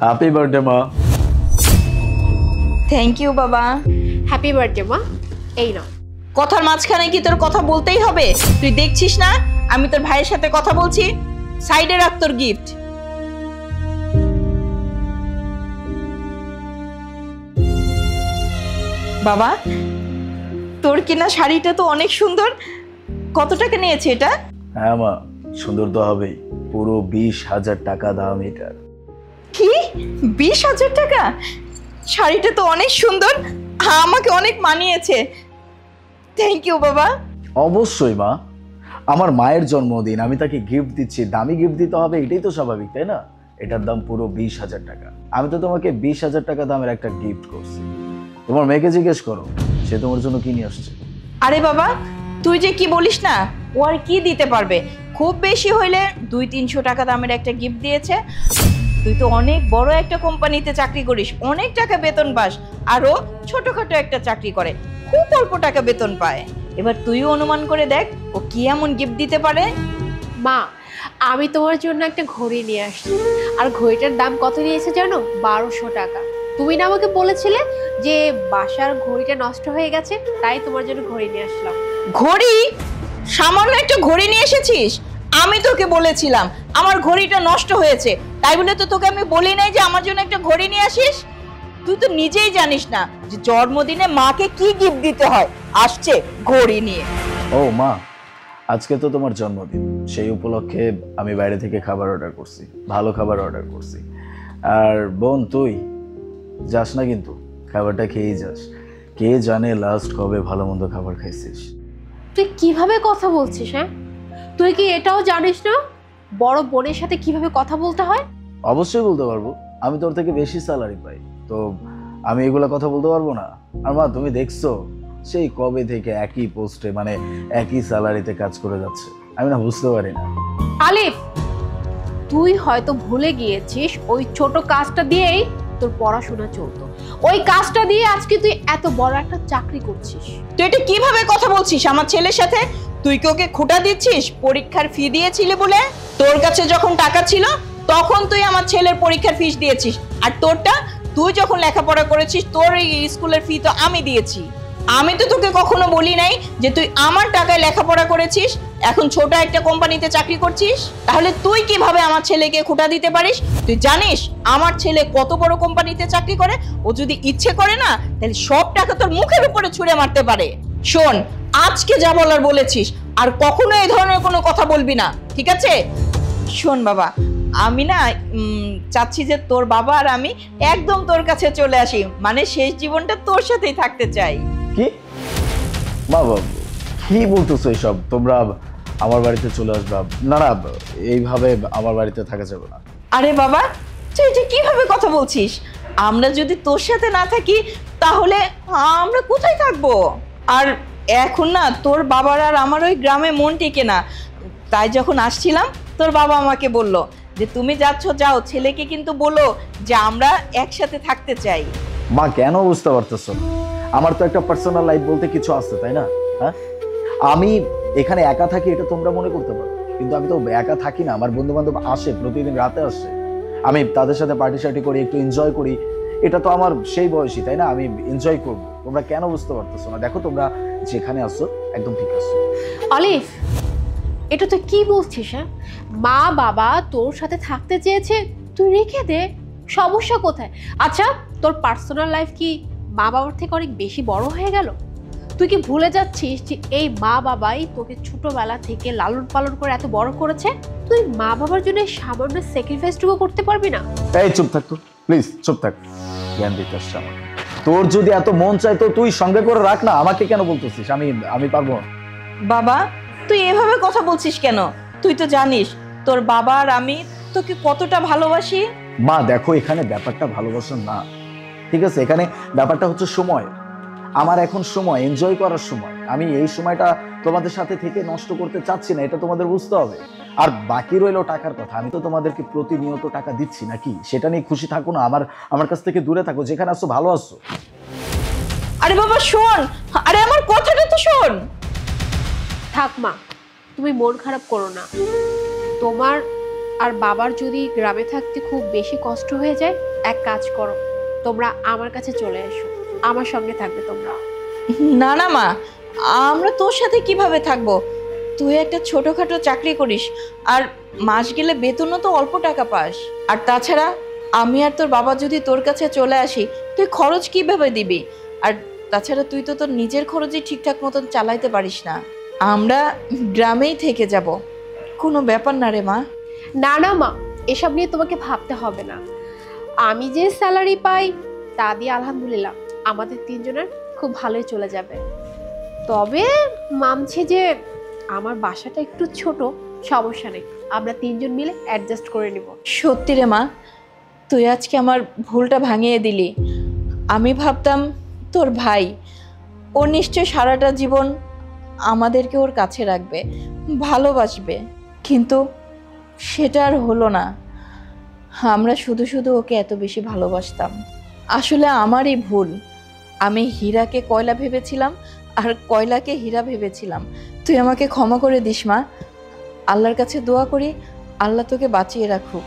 Happy birthday মা। Thank you বাবা। Happy birthday মা। এই নাও। কথার মাঝখানে কি তোর কথা বলতেই হবে? তুই দেখছিস না আমি তোর ভাইয়ের সাথে কথা বলছি? সাইডে রাখ তোর গিফট। বাবা, তোর কিনা শাড়িটা তো অনেক সুন্দর। কত টাকা নিয়েছে এটা? হ্যাঁ মা, সুন্দর তো হবেই। পুরো 20,000 টাকা দাম এটার। কি 20,000 টাকা? শাড়িটা তো অনেক সুন্দর, আমাকে অনেক মানিয়েছে। থ্যাংক ইউ বাবা। অবশ্যই মা, আমার মায়ের জন্মদিন, আমি তাকে গিফট দিচ্ছি, দামি গিফট দিতে হবে, এটাই তো স্বাভাবিক, তাই না? এটার দাম পুরো 20,000 টাকা। আমি তো তোমাকে 20,000 টাকা দামের একটা গিফট করছি। তোমার মেয়েকে জিজ্ঞেস করো, সে তোমার জন্য কি নিয়ে আসছে। আরে বাবা, তুই যে কি বলিস না, ও আর কি দিতে পারবে? খুব বেশি হইলে 200-300 টাকা দামের একটা গিফট দিয়েছে। তুই তো অনেক বড় একটা কোম্পানিতে চাকরি করিস, অনেক টাকা বেতন পাস, আর ও ছোটখাটো একটা চাকরি করে, খুব অল্প টাকা বেতন পায়। এবার তুইও অনুমান করে দেখ ও কি এমন গিফট দিতে পারে। মা, আমি তোমার জন্য একটা ঘড়ি নিয়ে আসছি, আর ঘড়িটার দাম কত নিয়েছে জানো? 1200 টাকা। তুমি না আমাকে বলেছিলে যে বাসার ঘড়িটা নষ্ট হয়ে গেছে, তাই তোমার জন্য ঘড়ি নিয়ে আসলাম। ঘড়ি? সামান্য একটা ঘড়ি নিয়ে এসেছিস? আমি তোকে বলেছিলাম আমার ঘড়িটা নষ্ট হয়েছে, তাই বলে তো তোকে আমি বলি নাই যে আমার জন্য একটা ঘড়ি নিয়ে আসিস? তুই তো নিজেই জানিস না যে জন্মদিনে মাকে কি গিফট দিতে হয়, আসছে ঘড়ি নিয়ে। ও মা, আজকে তো তোমার জন্মদিন, সেই উপলক্ষে আমি বাইরে থেকে খাবার অর্ডার করছি, ভালো খাবার অর্ডার করছি। আর বোন, তুই যাস না কিন্তু, খাবারটা খেয়েই যাস। কে জানে লাস্ট কবে ভালো মন্দ খাবার খাইছিস। তুই কিভাবে কথা বলছিস? হ্যাঁ, তুই কি এটাও জানিস না বড় বোনের সাথে কিভাবে কথা বলতে হয়? অবশ্যই বলতে পারবো, আমি তোর থেকে বেশি স্যালারি পাই, তো আমি এগুলা কথা বলতে পারবো না? আর মা, তুমি দেখছো সেই কবে থেকে একই পোস্টে, মানে একই স্যালারিতে কাজ করে যাচ্ছে, আমি না বুঝতে পারি না। আলিফ, তুই হয়তো ভুলে গিয়েছিস ওই ছোট কাজটা দিয়েই তোর পড়াশোনা চলতো, ওই কাজটা দিয়ে আজকে তুই এত বড় একটা চাকরি করছিস। তুই এটা কিভাবে কথা বলছিস আমার ছেলের সাথে? তুই কি ওকে খোটা দিচ্ছিস পরীক্ষার ফি দিয়েছিলি বলে? তোর কাছে যখন টাকা ছিল তখন তুই আমার ছেলের পরীক্ষার ফিস দিয়েছিস, আর তোরটা তুই যখন লেখাপড়া করেছিস তোর এই স্কুলের ফি তো আমি দিয়েছি। আমি তো তোকে কখনো বলি নাই যে তুই আমার টাকায় লেখাপড়া করেছিস, এখন ছোট একটা কোম্পানিতে চাকরি করছিস। তাহলে তুই কিভাবে আমার ছেলেকে খোটা দিতে পারিস? তুই জানিস আমার ছেলে কত বড় কোম্পানিতে চাকরি করে? ও যদি ইচ্ছে করে না তাহলে সব টাকা তোর মুখের উপরে ছুঁড়ে মারতে পারে। শোন, আজকে যা বলার বলেছিস, আর কখনো এই ধরনের কোনো কথা বলবি না, ঠিক আছে? শোন বাবা, আমি না চাচ্ছি যে তোর বাবা আর আমি একদম তোর কাছে চলে আসি, মানে শেষ জীবনটা তোর সাথেই থাকতে চাই। কি বাবা, কি বলতেছো এসব? তোমরা আমার বাড়িতে চলে আসবা? না না, এইভাবে আমার বাড়িতে থাকা যাবে না। আরে বাবা, তুই এটা কিভাবে কথা বলছিস? আমরা যদি তোর সাথে না থাকি তাহলে আমরা কোথায় থাকবো? আর এখন না তোর বাবার আর আমার ওই গ্রামে মন টেকে না, তাই যখন আসছিলাম তোর বাবা আমাকে বলল যে তুমি যাচ্ছ, যাও, ছেলেকে কিন্তু বলো যে আমরা একসাথে থাকতে চাই। মা, কেন বুঝতে পারতেছো না? আমার তো একটা পার্সোনাল লাইফ বলতে কিছু আছে, তাই না? হ্যাঁ, আমি এখানে একা থাকি এটা তোমরা মনে করতে পারো, কিন্তু আমি তো একা থাকি না। আমার বন্ধু বান্ধব আসে, প্রতিদিন রাতে আসে, আমি তাদের সাথে পার্টি শার্টি করি, একটু এনজয় করি। এটা তো আমার সেই বয়সী, তাই না? আমি এনজয় করব। তোমরা কেন বুঝতে পারতেছো না? দেখো, তোমরা যেখানে আসছো একদম ঠিক আছো। আলিফ, এটা তুই কি বলছিস? হ্যাঁ, মা বাবা তোর সাথে থাকতে চেয়েছে, তুই রেখে দে, সমস্যা কোথায়? আচ্ছা, তোর পার্সোনাল লাইফ কি মা বাবার থেকে অনেক বেশি বড় হয়ে গেল? তুই কি ভুলে যাচ্ছিস যে এই মা বাবাই তোকে ছোটবেলা থেকে লালন পালন করে এত বড় করেছে? তুই মা বাবার জন্য সামান্য স্যাক্রিফাইসটুকু করতে পারবি না? এই চুপ থাক তো, প্লিজ চুপ থাক। জ্ঞান দিতে আসছে আমাকে। তোর যদি এত মন চাই তো তুই সঙ্গে করে রাখ না, আমাকে কেন বলতেছিস? আমি পারবো না। বাবা, তুই এভাবে কথা বলছিস কেন? তুই তো জানিস তোর বাবা আর আমি তোকে কতটা ভালোবাসি। মা দেখো, এখানে ব্যাপারটা ভালোবাসা না, ঠিক আছে? এখানে ব্যাপারটা হচ্ছে সময়। আমার এখন সময়, এনজয় করার সময়। আমি এই সময়টা তোমাদের সাথে থেকে নষ্ট করতে চাচ্ছি না, এটা তোমাদের বুঝতে হবে। আর বাকি রইলো টাকার কথা। আমি তো তোমাদেরকে প্রতিনিয়ত টাকা দিচ্ছি নাকি? সেটা নিয়ে খুশি থাকো না, আমার কাছ থেকে দূরে থাকো। যেখানে আসছো ভালো আসছো। আরে বাবা শোন, আরে আমার কথাটা তো শোন। থাক মা, তুমি মন খারাপ করো না। তোমার আর বাবার যদি গ্রামে থাকতে খুব বেশি কষ্ট হয়ে যায়, এক কাজ করো, তোমরা আমার কাছে চলে এসো, আমার সঙ্গে থাকবে তোমরা। না না মা, আমরা তোর সাথে কিভাবে থাকবো? তুই একটা ছোটখাটো চাকরি করিস, আর মাস গেলে বেতনও তো অল্প টাকা পাস। আর তাছাড়া আমি আর তোর বাবা যদি তোর কাছে চলে আসি, তুই খরচ কিভাবে দিবি? আর তাছাড়া তুই তো তোর নিজের খরচই ঠিকঠাক মতন চালাইতে পারিস না। আমরা গ্রামেই থেকে যাব, কোনো ব্যাপার না রে মা। না না মা, এসব নিয়ে তোমাকে ভাবতে হবে না। আমি যে স্যালারি পাই তা দিয়ে আলহামদুলিল্লাহ আমাদের তিনজনের খুব ভালোই চলে যাবে। তবে মানছি যে আমার বাসাটা একটু ছোট, সমস্যা নেই, আমরা তিনজন মিলে অ্যাডজাস্ট করে নিব। সত্যি রে মা, তুই আজকে আমার ভুলটা ভাঙিয়ে দিলি। আমি ভাবতাম তোর ভাই, ও নিশ্চয় সারাটা জীবন আমাদেরকে ওর কাছে রাখবে, ভালোবাসবে, কিন্তু সেটা আর হলো না। আমরা শুধু শুধু ওকে এত বেশি ভালোবাসতাম। আসলে আমারই ভুল। আমি হীরাকে কয়লা ভেবেছিলাম আর কয়লাকে হীরা ভেবেছিলাম। তুই আমাকে ক্ষমা করে দিস মা। আল্লাহর কাছে দোয়া করি আল্লাহ তোকে বাঁচিয়ে রাখুক।